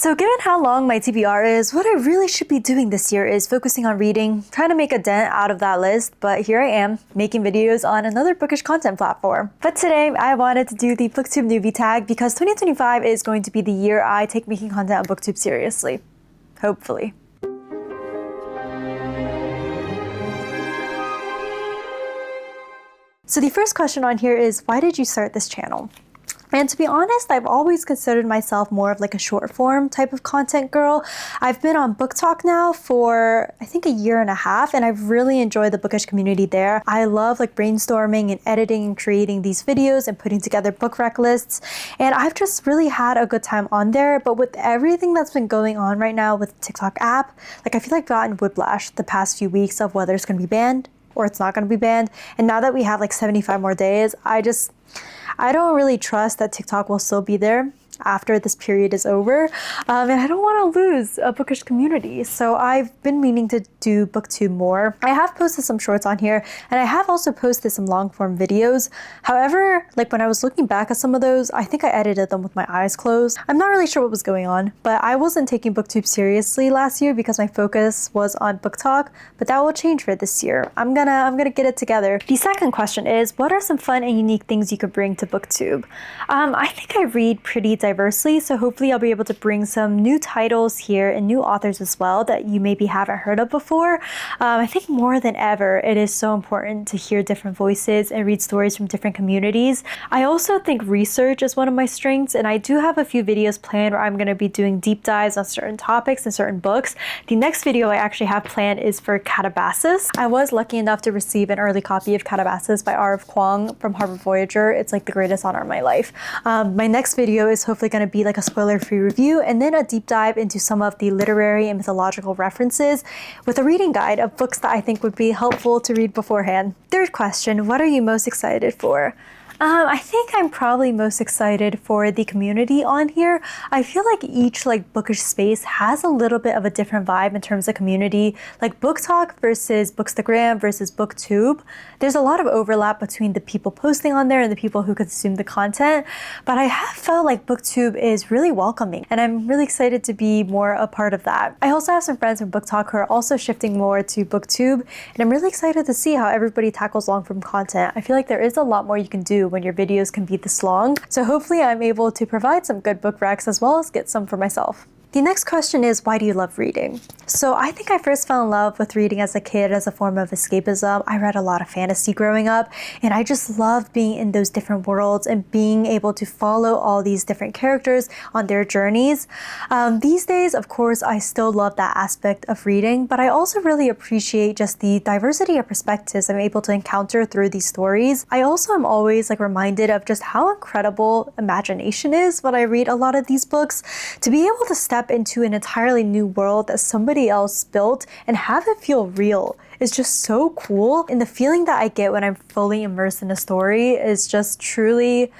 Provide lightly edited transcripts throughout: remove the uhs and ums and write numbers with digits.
So given how long my TBR is, what I really should be doing this year is focusing on reading, trying to make a dent out of that list, but here I am, making videos on another bookish content platform. But today, I wanted to do the booktube newbie tag because 2025 is going to be the year I take making content on booktube seriously. Hopefully. So the first question on here is, why did you start this channel? And to be honest, I've always considered myself more of like a short form type of content girl. I've been on BookTok now for I think a year and a half, and I've really enjoyed the bookish community there. I love like brainstorming and editing and creating these videos and putting together book rec lists. And I've just really had a good time on there. But with everything that's been going on right now with the TikTok app, like I feel like I've gotten whiplash the past few weeks of whether it's going to be banned or it's not going to be banned. And now that we have like 75 more days, I don't really trust that TikTok will still be there after this period is over, and I don't want to lose a bookish community. So I've been meaning to do booktube more. I have posted some shorts on here, and I have also posted some long form videos. However, like when I was looking back at some of those, I think I edited them with my eyes closed. I'm not really sure what was going on, but I wasn't taking booktube seriously last year because my focus was on BookTok, but that will change for this year. I'm gonna get it together. The second question is, what are some fun and unique things you could bring to booktube? I think I read pretty diversely, so hopefully I'll be able to bring some new titles here and new authors as well that you maybe haven't heard of before. I think more than ever, it is so important to hear different voices and read stories from different communities. I also think research is one of my strengths, and I do have a few videos planned where I'm going to be doing deep dives on certain topics and certain books. The next video I actually have planned is for Calabasas. I was lucky enough to receive an early copy of Calabasas by R.F. Kuang from Harvard Voyager. It's like the greatest honor of my life. My next video is hopefully going to be like a spoiler-free review and then a deep dive into some of the literary and mythological references with a reading guide of books that I think would be helpful to read beforehand. Third question, what are you most excited for? I think I'm probably most excited for the community on here. I feel like each like bookish space has a little bit of a different vibe in terms of community. Like BookTok versus Bookstagram versus BookTube, there's a lot of overlap between the people posting on there and the people who consume the content. But I have felt like BookTube is really welcoming, and I'm really excited to be more a part of that. I also have some friends from BookTok who are also shifting more to BookTube, and I'm really excited to see how everybody tackles long form content. I feel like there is a lot more you can do when your videos can be this long. So hopefully I'm able to provide some good book recs as well as get some for myself. The next question is, why do you love reading? So I think I first fell in love with reading as a kid as a form of escapism. I read a lot of fantasy growing up, and I just loved being in those different worlds and being able to follow all these different characters on their journeys. These days, of course, I still love that aspect of reading, but I also really appreciate just the diversity of perspectives I'm able to encounter through these stories. I also am always like reminded of just how incredible imagination is when I read a lot of these books. To be able to step into an entirely new world that somebody else built and have it feel real is just so cool. And the feeling that I get when I'm fully immersed in a story is just truly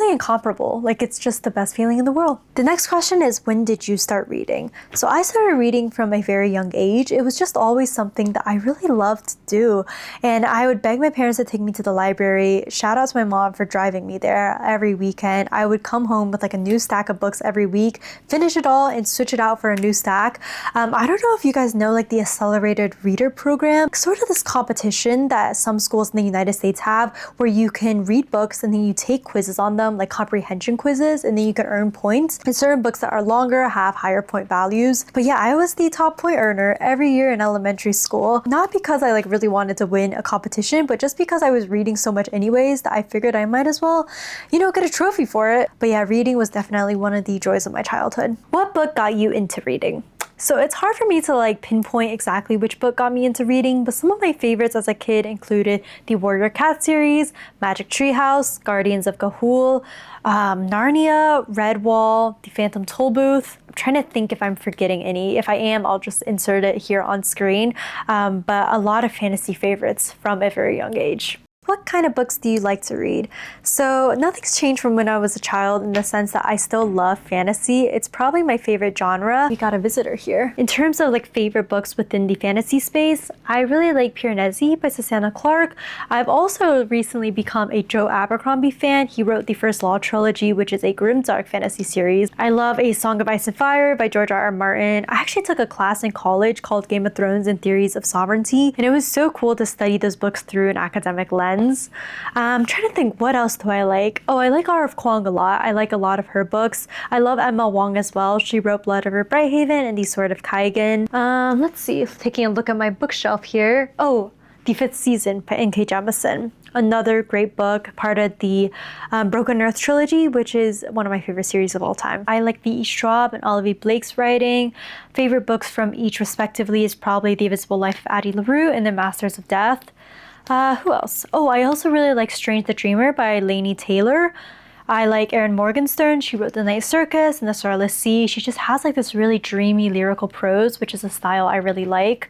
incomparable. Like, it's just the best feeling in the world. The next question is, when did you start reading? So I started reading from a very young age. It was just always something that I really loved to do. And I would beg my parents to take me to the library. Shout out to my mom for driving me there every weekend. I would come home with like a new stack of books every week, finish it all and switch it out for a new stack. I don't know if you guys know like the accelerated reader program, sort of this competition that some schools in the United States have where you can read books and then you take quizzes on them, like comprehension quizzes, and then you can earn points. And certain books that are longer have higher point values. But yeah, I was the top point earner every year in elementary school. Not because I like really wanted to win a competition, but just because I was reading so much anyways that I figured I might as well, get a trophy for it. But yeah, reading was definitely one of the joys of my childhood. What book got you into reading? So it's hard for me to like pinpoint exactly which book got me into reading, but some of my favorites as a kid included the Warrior Cat series, Magic Treehouse, Guardians of Ga'Hoole, Narnia, Redwall, The Phantom Tollbooth. I'm trying to think if I'm forgetting any. If I am, I'll just insert it here on screen. But a lot of fantasy favorites from a very young age. What kind of books do you like to read? So nothing's changed from when I was a child in the sense that I still love fantasy. It's probably my favorite genre. We got a visitor here. In terms of like favorite books within the fantasy space, I really like Piranesi by Susanna Clarke. I've also recently become a Joe Abercrombie fan. He wrote the first Law trilogy, which is a grimdark fantasy series. I love A Song of Ice and Fire by George R. R. Martin. I actually took a class in college called Game of Thrones and Theories of Sovereignty, and it was so cool to study those books through an academic lens. I'm trying to think, what else do I like? Oh, I like R.F. Kuang a lot. I like a lot of her books. I love Emma Wong as well. She wrote Blood Over Brighthaven and The Sword of Kaigan. Let's see, taking a look at my bookshelf here. Oh, The Fifth Season by N.K. Jemisin. Another great book, part of the Broken Earth trilogy, which is one of my favorite series of all time. I like V.E. Straub and Olivia Blake's writing. Favorite books from each respectively is probably The Invisible Life of Addie LaRue and The Masters of Death. Who else? Oh, I also really like Strange the Dreamer by Laini Taylor. I like Erin Morgenstern. She wrote The Night Circus and The Starless Sea. She just has like this really dreamy lyrical prose, which is a style I really like.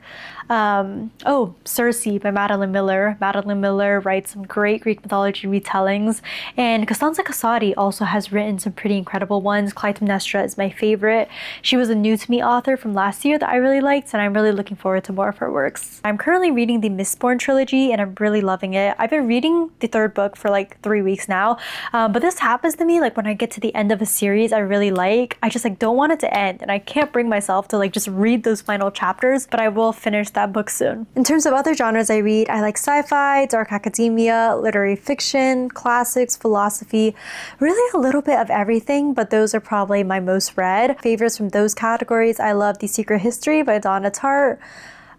Circe by Madeline Miller. Madeline Miller writes some great Greek mythology retellings, and Costanza Casati also has written some pretty incredible ones. Clytemnestra is my favorite. She was a new to me author from last year that I really liked, and I'm really looking forward to more of her works. I'm currently reading the Mistborn trilogy, and I'm really loving it. I've been reading the third book for like 3 weeks now, but this happens to me like when I get to the end of a series I really like, I just like don't want it to end, and I can't bring myself to like just read those final chapters, but I will finish that book soon. In terms of other genres I read, I like sci-fi, dark academia, literary fiction, classics, philosophy, really a little bit of everything, but those are probably my most read. Favorites from those categories, I love The Secret History by Donna Tartt.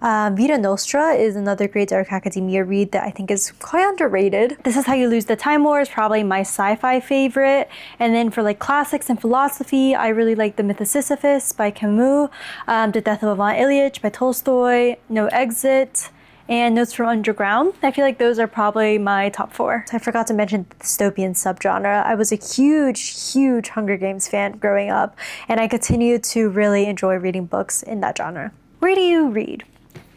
Vita Nostra is another great dark academia read that I think is quite underrated. This Is How You Lose the Time War is probably my sci-fi favorite. And then for like classics and philosophy, I really like The Myth of Sisyphus by Camus, The Death of Ivan Ilyich by Tolstoy, No Exit, and Notes from Underground. I feel like those are probably my top 4. I forgot to mention the dystopian subgenre. I was a huge Hunger Games fan growing up, and I continue to really enjoy reading books in that genre. Where do you read?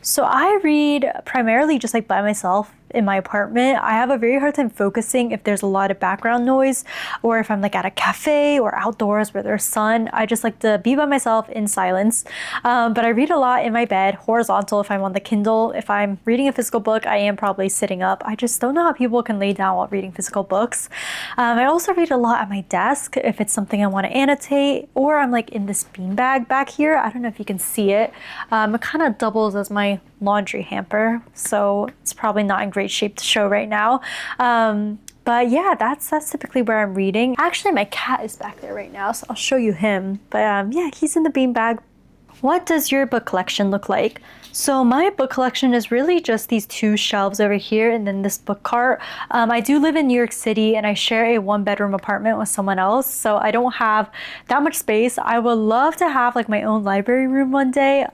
So I read primarily just like by myself in my apartment. I have a very hard time focusing if there's a lot of background noise, or if I'm like at a cafe or outdoors where there's sun. I just like to be by myself in silence. But I read a lot in my bed, horizontal if I'm on the Kindle. If I'm reading a physical book, I am probably sitting up. I just don't know how people can lay down while reading physical books. I also read a lot at my desk if it's something I want to annotate, or I'm like in this beanbag back here. I don't know if you can see it. It kind of doubles as my laundry hamper, so it's probably not in great shape to show right now. But yeah, that's typically where I'm reading. Actually, my cat is back there right now, so I'll show you him. But yeah, he's in the beanbag. What does your book collection look like? So my book collection is really just these 2 shelves over here and then this book cart. I do live in New York City, and I share a 1-bedroom apartment with someone else, so I don't have that much space. I would love to have like my own library room one day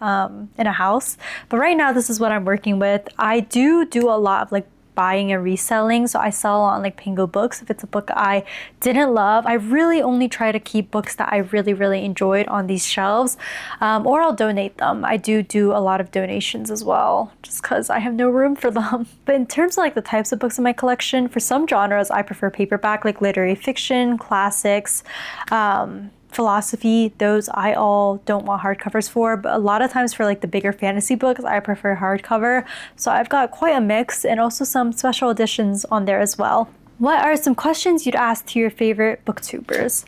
in a house, but right now this is what I'm working with. I do a lot of like buying and reselling, so I sell on like Pingo Books if it's a book I didn't love. I really only try to keep books that I really enjoyed on these shelves, or I'll donate them. I do a lot of donations as well, just because I have no room for them. But in terms of like the types of books in my collection, for some genres I prefer paperback, like literary fiction, classics, philosophy. Those I all don't want hardcovers for, but a lot of times for like the bigger fantasy books, I prefer hardcover. So I've got quite a mix, and also some special editions on there as well. What are some questions you'd ask to your favorite booktubers?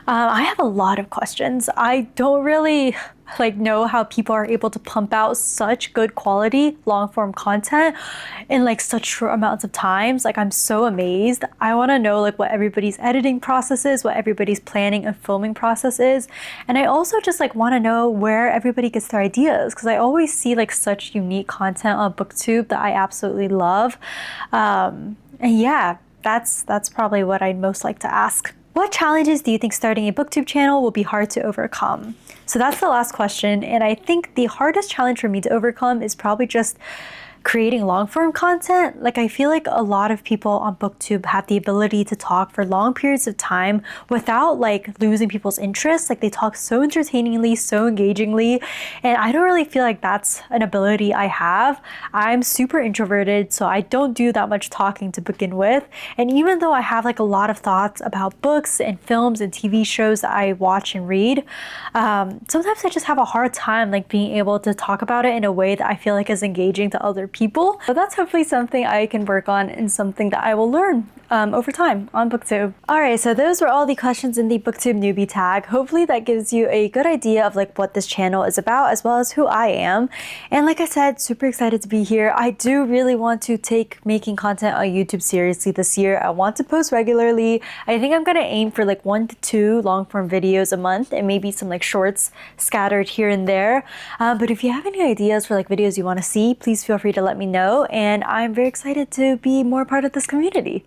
I have a lot of questions. I don't really know how people are able to pump out such good quality long form content in like such short amounts of times. Like, I'm so amazed. I want to know like what everybody's editing process is, what everybody's planning and filming process is. And I also just like want to know where everybody gets their ideas, because I always see like such unique content on booktube that I absolutely love. And yeah, that's probably what I'd most like to ask. What challenges do you think starting a booktube channel will be hard to overcome? So that's the last question, and I think the hardest challenge for me to overcome is probably just creating long form content. Like I feel like a lot of people on booktube have the ability to talk for long periods of time without like losing people's interest. Like they talk so entertainingly, so engagingly, and I don't really feel like that's an ability I have. I'm super introverted, so I don't do that much talking to begin with. And even though I have like a lot of thoughts about books and films and TV shows that I watch and read, sometimes I just have a hard time like being able to talk about it in a way that I feel like is engaging to other people. But that's hopefully something I can work on and something that I will learn over time on booktube. Alright, so those were all the questions in the booktube newbie tag. Hopefully that gives you a good idea of like what this channel is about as well as who I am. And like I said, super excited to be here. I do really want to take making content on YouTube seriously this year. I want to post regularly. I think I'm gonna aim for like 1 to 2 long form videos a month and maybe some like shorts scattered here and there. But if you have any ideas for like videos you want to see, please feel free to let me know. And I'm very excited to be more part of this community.